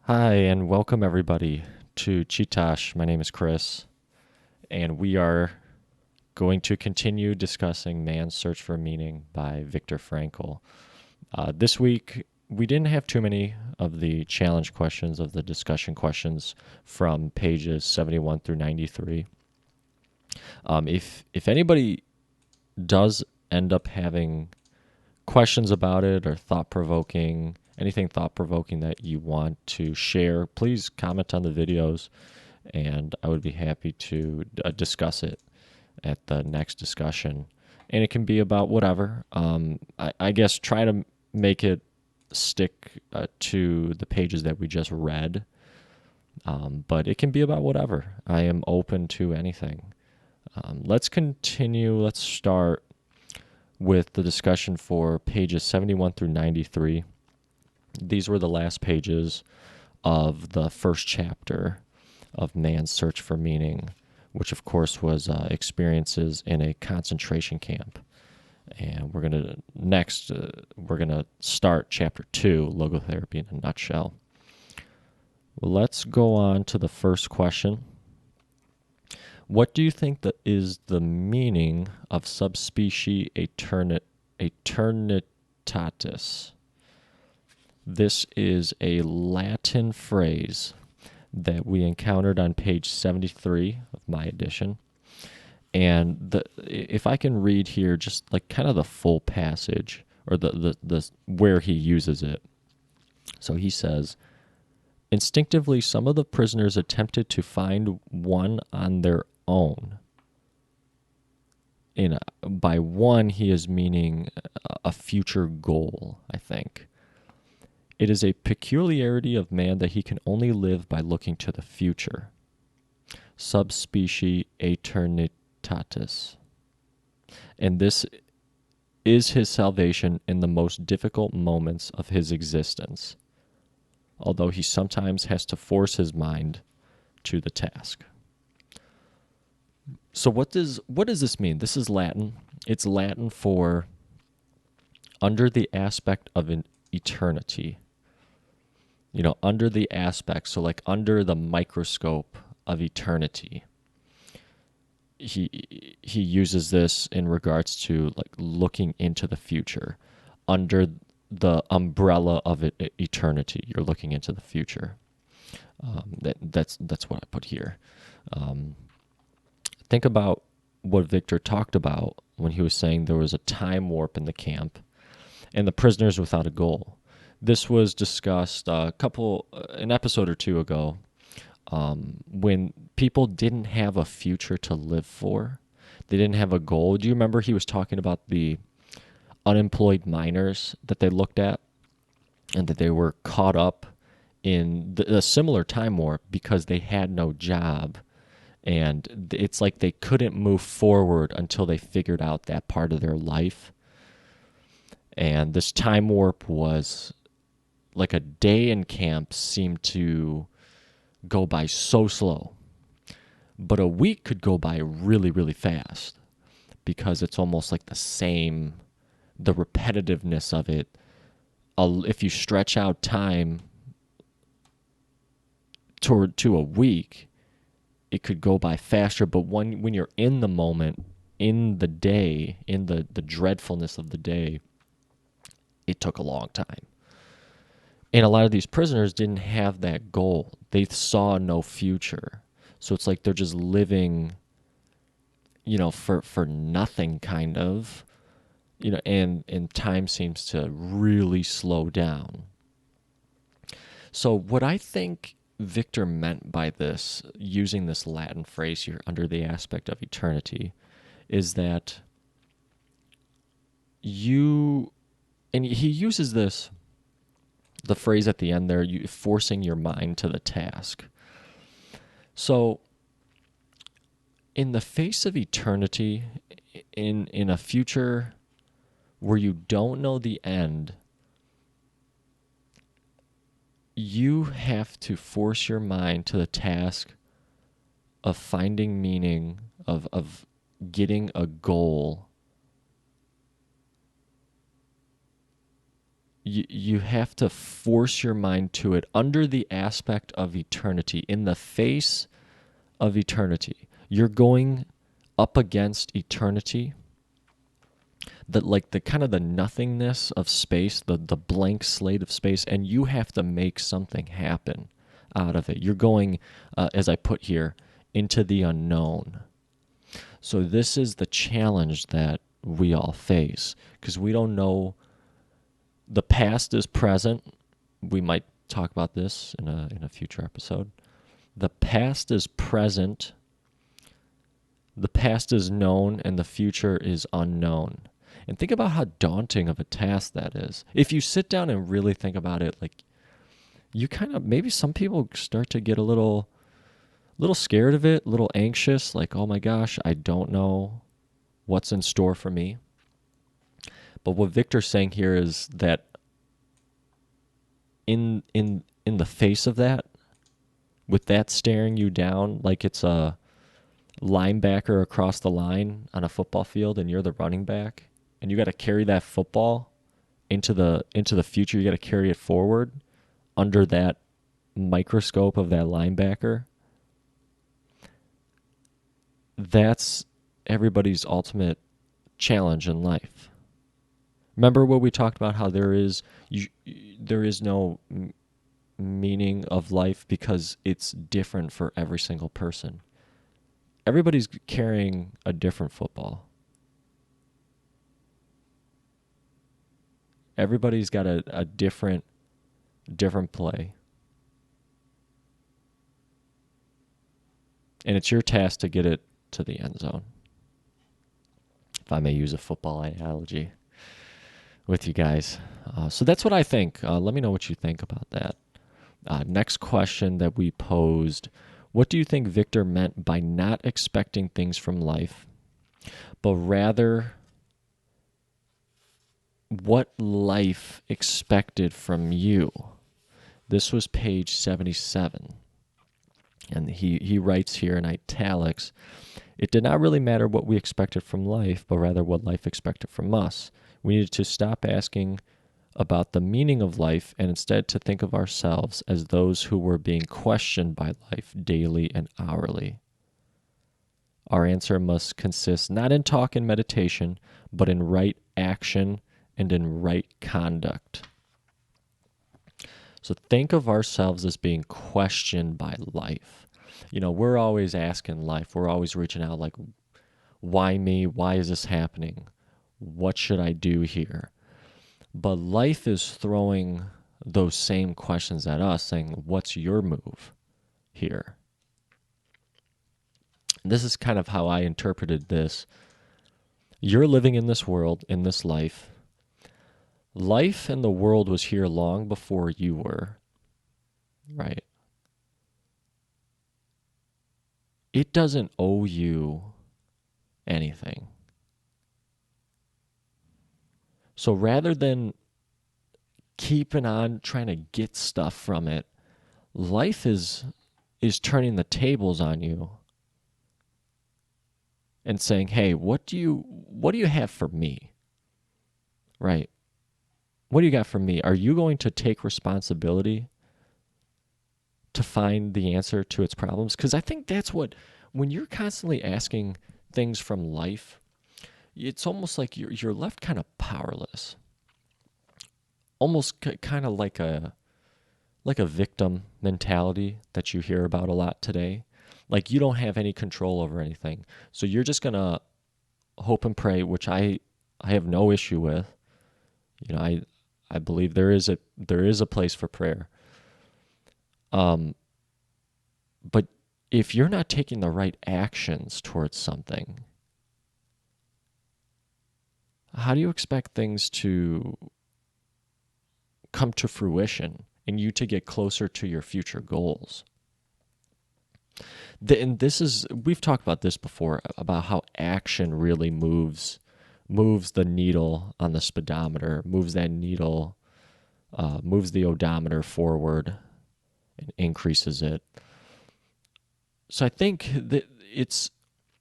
Hi, and welcome everybody to Chee-Tash. My name is Chris, and we are going to continue discussing Man's Search for Meaning by Viktor Frankl. This week, we didn't have too many of the challenge questions, of the discussion questions from pages 71 through 93. If anybody does end up having questions about it or anything thought-provoking that you want to share, please comment on the videos, and I would be happy to discuss it at the next discussion. And it can be about whatever. I guess try to make it stick to the pages that we just read, but it can be about whatever. I am open to anything. Let's continue. Let's start with the discussion for pages 71 through 93. These were the last pages of the first chapter of Man's Search for Meaning, which of course was experiences in a concentration camp. And we're going to start chapter 2, logotherapy in a nutshell. Well, let's go on to the first question. What do you think that is the meaning of subspecies eternitatis? This is a Latin phrase that we encountered on page 73 of my edition. And if I can read here just like kind of the full passage, or the where he uses it. So he says, instinctively, some of the prisoners attempted to find one on their own. By one, he is meaning a future goal, I think. It is a peculiarity of man that he can only live by looking to the future. Subspecies eternitatis. And this is his salvation in the most difficult moments of his existence, although he sometimes has to force his mind to the task. So what does this mean? This is Latin. It's Latin for under the aspect of an eternity. Under the aspect, so like under the microscope of eternity. He uses this in regards to like looking into the future. Under the umbrella of eternity, you're looking into the future. That's what I put here. Think about what Victor talked about when he was saying there was a time warp in the camp and the prisoners without a goal. This was discussed an episode or two ago, when people didn't have a future to live for. They didn't have a goal. Do you remember he was talking about the unemployed miners that they looked at, and that they were caught up in a similar time warp because they had no job. And it's like they couldn't move forward until they figured out that part of their life. And this time warp was like a day in camp seemed to go by so slow. But a week could go by really, really fast because it's almost like the repetitiveness of it. If you stretch out time to a week, it could go by faster. But when you're in the moment, in the day, in the dreadfulness of the day, it took a long time. And a lot of these prisoners didn't have that goal. They saw no future. So it's like they're just living, for nothing kind of, and time seems to really slow down. So what I think Victor meant by this, using this Latin phrase here, under the aspect of eternity, is that and he uses the phrase at the end there, forcing your mind to the task. So in the face of eternity, in a future where you don't know the end, you have to force your mind to the task of finding meaning, of getting a goal you have to force your mind to it under the aspect of eternity, in the face of eternity. You're going up against eternity, that like the kind of the nothingness of space, the blank slate of space, and you have to make something happen out of it. You're going, as I put here, into the unknown. So this is the challenge that we all face, because we don't know. The past is present. We might talk about this in a future episode. The past is present. The past is known, and the future is unknown. And think about how daunting of a task that is. If you sit down and really think about it, like, you kind of, maybe some people start to get a little scared of it, a little anxious, like, oh my gosh, I don't know what's in store for me. But what Victor's saying here is that in the face of that, with that staring you down like it's a linebacker across the line on a football field and you're the running back, and you got to carry that football into the future, you got to carry it forward under that microscope of that linebacker. That's everybody's ultimate challenge in life. Remember what we talked about, how there is no meaning of life because it's different for every single person. Everybody's carrying a different football. Everybody's got a different play. And it's your task to get it to the end zone. If I may use a football analogy with you guys. So that's what I think. Let me know what you think about that. Next question that we posed: what do you think Victor meant by not expecting things from life, but rather what life expected from you? This was page 77. And he writes here in italics, it did not really matter what we expected from life, but rather what life expected from us. We needed to stop asking about the meaning of life and instead to think of ourselves as those who were being questioned by life daily and hourly. Our answer must consist not in talk and meditation, but in right action and in right conduct. So think of ourselves as being questioned by life. You know, we're always asking life, we're always reaching out like, why me? Why is this happening? What should I do here? But life is throwing those same questions at us, saying, what's your move here? This is kind of how I interpreted this. You're living in this world, in this life. Life and the world was here long before you were, right? It doesn't owe you anything. So rather than keeping on trying to get stuff from it, life is turning the tables on you and saying, "Hey, what do you have for me?" Right? What do you got for me? Are you going to take responsibility to find the answer to its problems? Because I think that's what, when you're constantly asking things from life, it's almost like you're left kind of powerless. Almost kind of like a victim mentality that you hear about a lot today. Like you don't have any control over anything. So you're just going to hope and pray, which I have no issue with. You know, I believe there is a place for prayer. But if you're not taking the right actions towards something, how do you expect things to come to fruition and you to get closer to your future goals? And we've talked about this before, about how action really moves the needle on the speedometer, moves that needle, moves the odometer forward and increases it. So I think that it's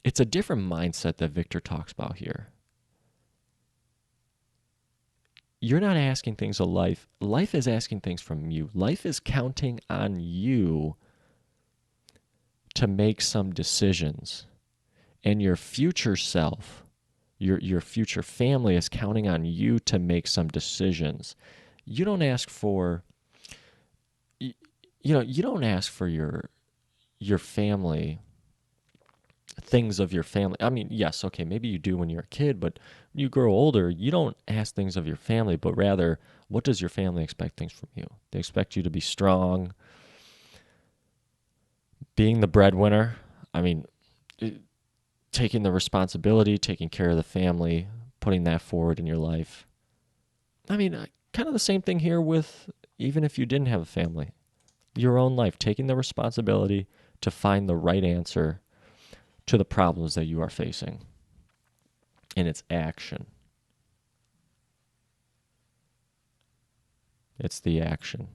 a different mindset that Victor talks about here. you're not asking things of life. Life is asking things from you. Life is counting on you to make some decisions. And your future self, your future family is counting on you to make some decisions. You don't ask for you don't ask for your family, things of your family. I mean, yes, okay, maybe you do when you're a kid, but when you grow older, you don't ask things of your family, but rather, what does your family expect things from you? They expect you to be strong, being the breadwinner. I mean, taking the responsibility, taking care of the family, putting that forward in your life. I mean, kind of the same thing here with even if you didn't have a family, your own life, taking the responsibility to find the right answer to the problems that you are facing. And it's action. It's the action.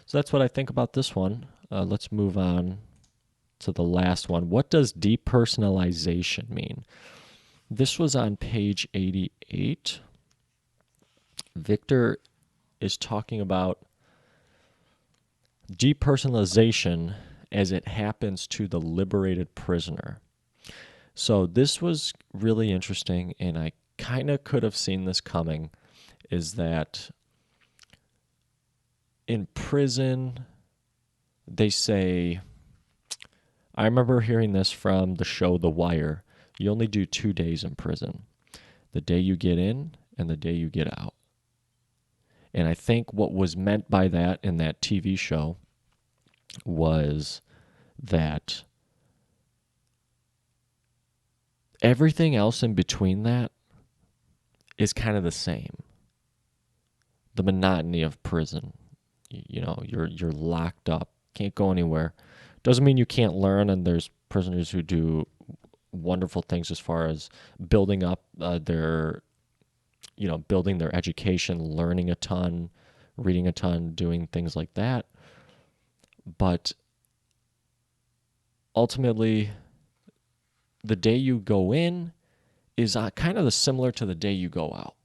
So that's what I think about this one. Let's move on to the last one. What does depersonalization mean? This was on page 88. Victor is talking about depersonalization as it happens to the liberated prisoner. So this was really interesting, and I kind of could have seen this coming, is that in prison, they say, I remember hearing this from the show The Wire, you only do 2 days in prison, the day you get in and the day you get out. And I think what was meant by that in that TV show was that everything else in between that is kind of the same. The monotony of prison. You're locked up, can't go anywhere. Doesn't mean you can't learn, and there's prisoners who do wonderful things as far as building up building their education, learning a ton, reading a ton, doing things like that. But ultimately, the day you go in is kind of similar to the day you go out.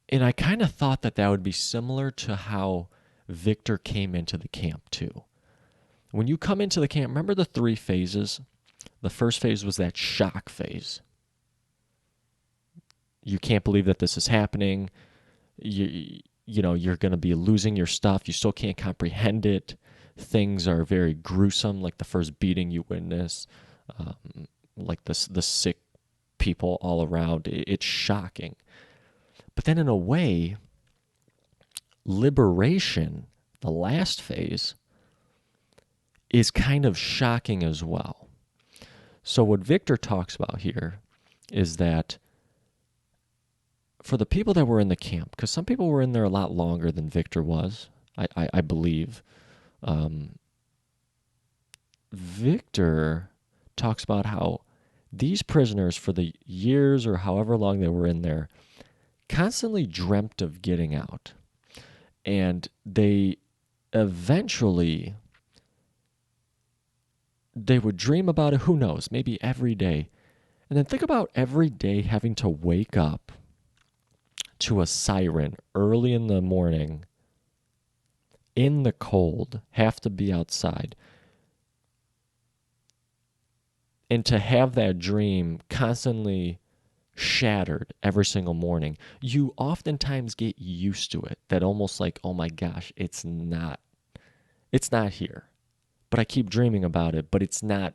And I kind of thought that would be similar to how Victor came into the camp too. When you come into the camp, remember the 3 phases? The first phase was that shock phase. You can't believe that this is happening. You're going to be losing your stuff. You still can't comprehend it. Things are very gruesome, like the first beating you witness, like the sick people all around. It's shocking. But then in a way, liberation, the last phase, is kind of shocking as well. So what Victor talks about here is that for the people that were in the camp, because some people were in there a lot longer than Victor was, I believe, Victor talks about how these prisoners, for the years or however long they were in there, constantly dreamt of getting out. And they eventually, they would dream about it, who knows, maybe every day. And then think about every day having to wake up to a siren early in the morning, in the cold, have to be outside. And to have that dream constantly shattered every single morning, you oftentimes get used to it. That almost like, oh my gosh, it's not here. But I keep dreaming about it, but it's not.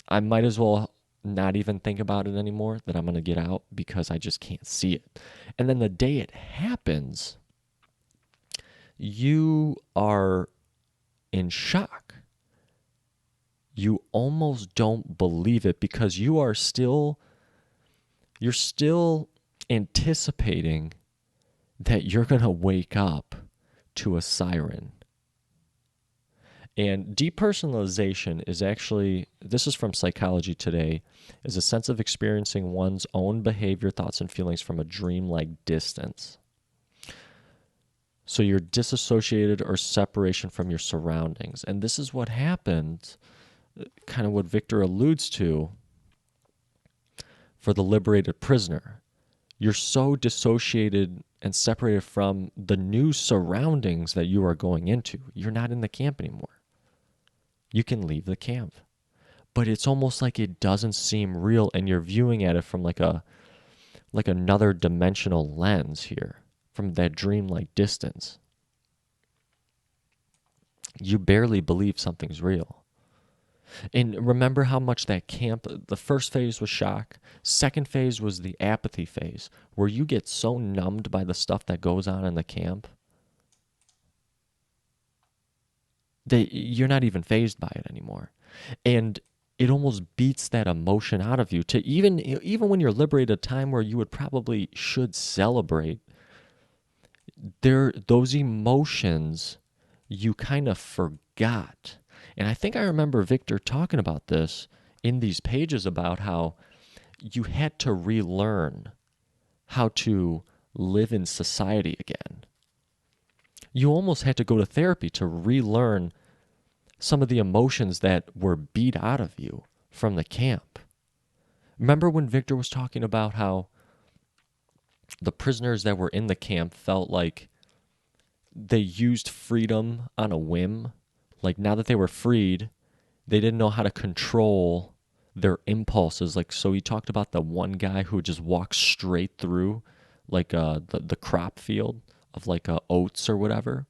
I might as well not even think about it anymore, that I'm going to get out, because I just can't see it. And then the day it happens, you are in shock. You almost don't believe it, because you're still anticipating that you're going to wake up to a siren. And depersonalization is actually, this is from Psychology Today, is a sense of experiencing one's own behavior, thoughts, and feelings from a dreamlike distance. So you're disassociated or separation from your surroundings. And this is what happened, kind of what Victor alludes to for the liberated prisoner. You're so dissociated and separated from the new surroundings that you are going into. You're not in the camp anymore. You can leave the camp. But it's almost like it doesn't seem real, and you're viewing at it from like another dimensional lens here, from that dreamlike distance. You barely believe something's real. And remember how much that camp, the first phase was shock. Second phase was the apathy phase, where you get so numbed by the stuff that goes on in the camp that you're not even fazed by it anymore. And it almost beats that emotion out of you to even when you're liberated, a time where you would probably should celebrate, those emotions you kind of forgot. And I think I remember Victor talking about this in these pages about how you had to relearn how to live in society again. You almost had to go to therapy to relearn some of the emotions that were beat out of you from the camp. Remember when Victor was talking about how the prisoners that were in the camp felt like they used freedom on a whim? Like, now that they were freed, they didn't know how to control their impulses. Like, so he talked about the one guy who just walked straight through like the crop field of like oats or whatever.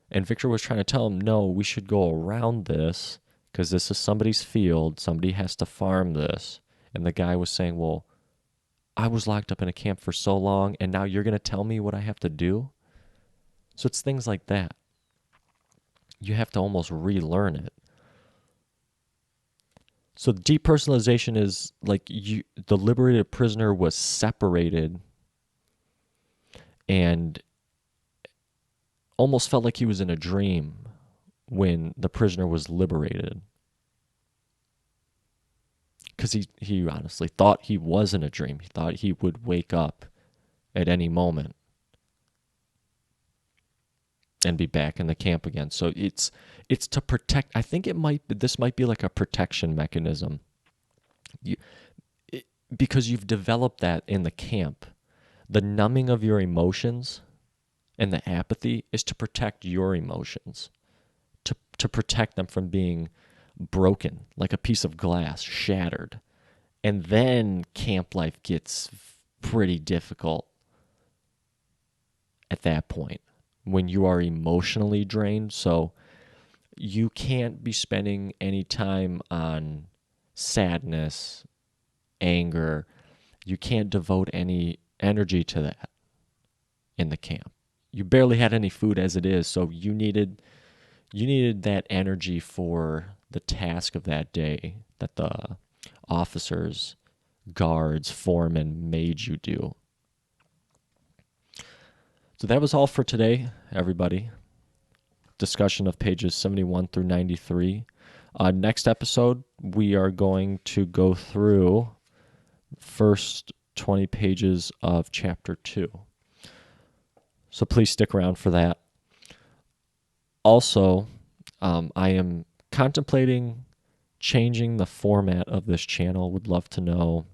And Victor was trying to tell him, no, we should go around this because this is somebody's field. Somebody has to farm this. And the guy was saying, well, I was locked up in a camp for so long, and now you're going to tell me what I have to do? So it's things like that. You have to almost relearn it. So depersonalization is like the liberated prisoner was separated and almost felt like he was in a dream when the prisoner was liberated. Because he honestly thought he was in a dream. He thought he would wake up at any moment and be back in the camp again. So it's to protect. I think this might be like a protection mechanism. Because you've developed that in the camp. The numbing of your emotions and the apathy is to protect your emotions, to protect them from being broken, like a piece of glass, shattered. And then camp life gets pretty difficult at that point when you are emotionally drained. So you can't be spending any time on sadness, anger. You can't devote any energy to that in the camp. You barely had any food as it is, so you needed that energy for the task of that day that the officers, guards, foremen made you do. So that was all for today, everybody. Discussion of pages 71 through 93. Next episode, we are going to go through first 20 pages of chapter 2. So please stick around for that. Also, I am contemplating changing the format of this channel. Would love to know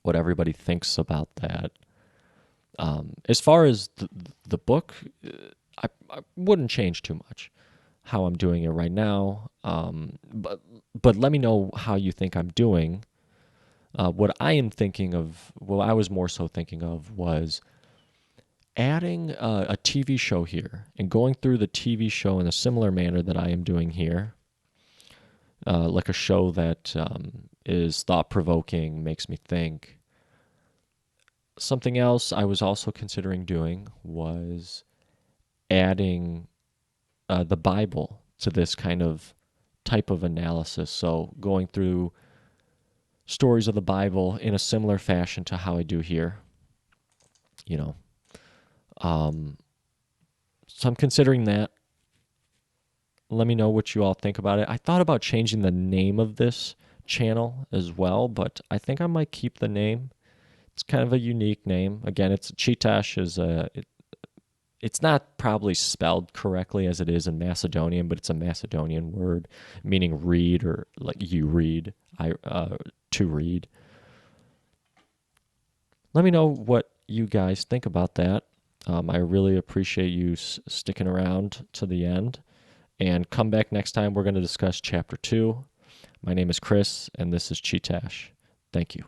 what everybody thinks about that. As far as the book, I wouldn't change too much how I'm doing it right now. But let me know how you think I'm doing. What I am thinking of, what I was more so thinking of, was adding a TV show here and going through the TV show in a similar manner that I am doing here. Like a show that is thought-provoking, makes me think. Something else I was also considering doing was adding the Bible to this kind of type of analysis. So going through stories of the Bible in a similar fashion to how I do here. So I'm considering that. Let me know what you all think about it. I thought about changing the name of this channel as well, but I think I might keep the name. It's kind of a unique name. Again, it's Chee-Tash It's not probably spelled correctly as it is in Macedonian, but it's a Macedonian word meaning read, or like you read, to read. Let me know what you guys think about that. I really appreciate you sticking around to the end. And come back next time. We're going to discuss Chapter 2. My name is Chris, and this is Chee-Tash. Thank you.